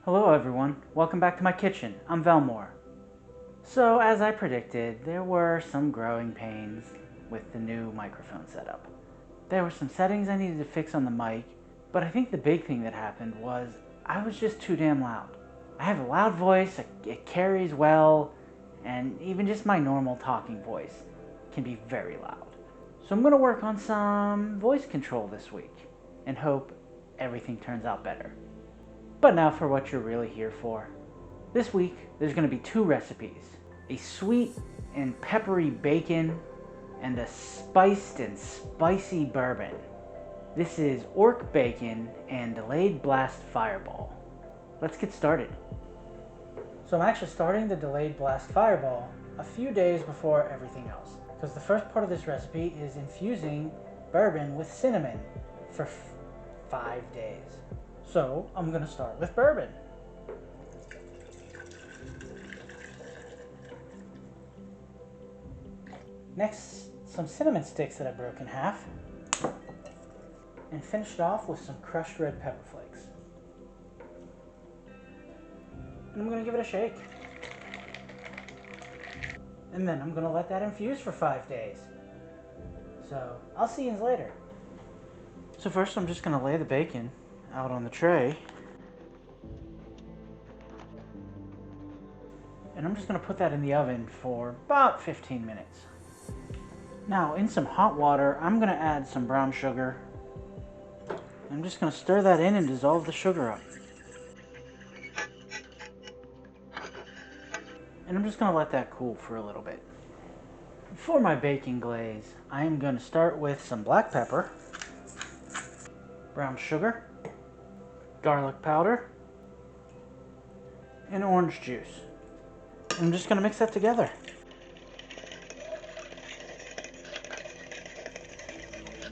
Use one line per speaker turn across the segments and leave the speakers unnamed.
Hello everyone, welcome back to my kitchen. I'm Velmore. So as I predicted, there were some growing pains with the new microphone setup. There were some settings I needed to fix on the mic, but I think the big thing that happened was I was just too damn loud. I have a loud voice, it carries well, and even just my normal talking voice can be very loud. So I'm going to work on some voice control this week and hope everything turns out better. But now for what you're really here for. This week, there's going to be two recipes. A sweet and peppery bacon and a spiced and spicy bourbon. This is orc bacon and delayed blast fireball. Let's get started. So I'm actually starting the delayed blast fireball a few days before everything else, because the first part of this recipe is infusing bourbon with cinnamon for 5 days. So I'm going to start with bourbon. Next, some cinnamon sticks that I broke in half, and finished off with some crushed red pepper flakes. And I'm going to give it a shake. And then I'm going to let that infuse for 5 days. So I'll see you later. So first I'm just going to lay the bacon out on the tray, and I'm just going to put that in the oven for about 15 minutes. Now in some hot water I'm going to add some brown sugar. I'm just going to stir that in and dissolve the sugar up, and I'm just going to let that cool for a little bit. For my bacon glaze, I am going to start with some black pepper, brown sugar, garlic powder, and orange juice. I'm just going to mix that together.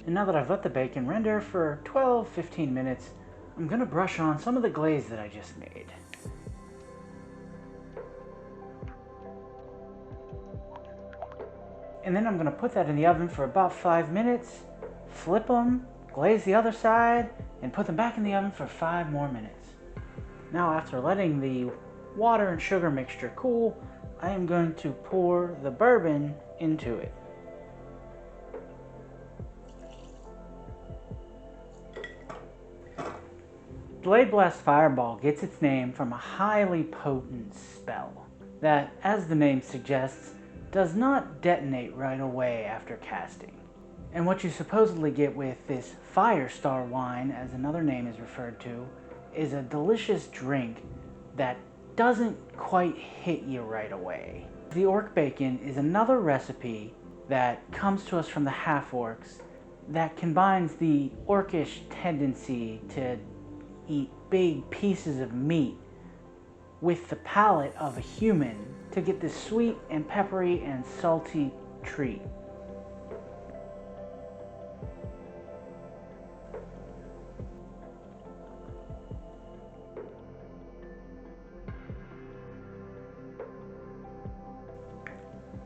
And now that I've let the bacon render for 12-15 minutes, I'm going to brush on some of the glaze that I just made. And then I'm going to put that in the oven for about 5 minutes, flip them, glaze the other side, and put them back in the oven for 5 more minutes. Now after letting the water and sugar mixture cool, I am going to pour the bourbon into it. Delayed Blast Fireball gets its name from a highly potent spell that, as the name suggests, does not detonate right away after casting. And what you supposedly get with this Firestar wine, as another name is referred to, is a delicious drink that doesn't quite hit you right away. The orc bacon is another recipe that comes to us from the half-orcs that combines the orcish tendency to eat big pieces of meat with the palate of a human to get this sweet and peppery and salty treat.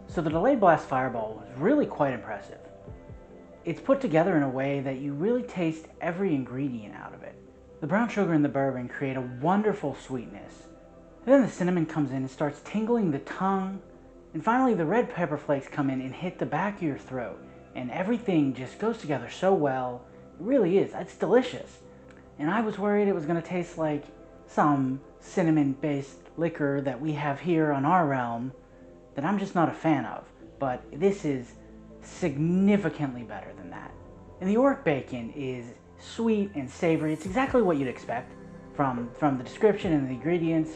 So the Delayed Blast Fireball was really quite impressive. It's put together in a way that you really taste every ingredient out of it. The brown sugar and the bourbon create a wonderful sweetness. And then the cinnamon comes in and starts tingling the tongue. And finally the red pepper flakes come in and hit the back of your throat. And everything just goes together so well. It really is. It's delicious. And I was worried it was going to taste like some cinnamon-based liquor that we have here on our realm that I'm just not a fan of, but this is significantly better than that. And the orc bacon is sweet and savory. It's exactly what you'd expect from the description and the ingredients.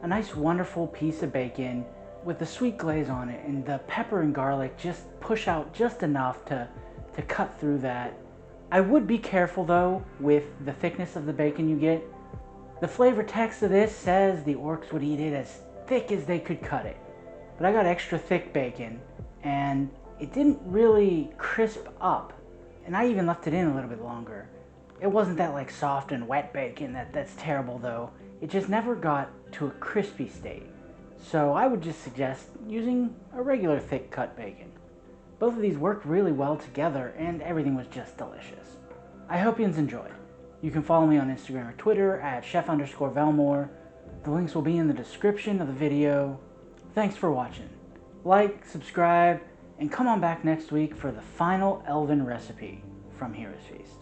A nice wonderful piece of bacon with the sweet glaze on it, and the pepper and garlic just push out just enough to cut through that. I would be careful though with the thickness of the bacon you get. The flavor text of this says the orcs would eat it as thick as they could cut it. But I got extra thick bacon, and it didn't really crisp up, and I even left it in a little bit longer. It wasn't that like soft and wet bacon that's terrible though. It just never got to a crispy state. So I would just suggest using a regular thick cut bacon. Both of these worked really well together, and everything was just delicious. I hope you enjoyed. You can follow me on Instagram or Twitter at chef_Velmore. The links will be in the description of the video. Thanks for watching. Like, subscribe, and come on back next week for the final elven recipe from Heroes Feast.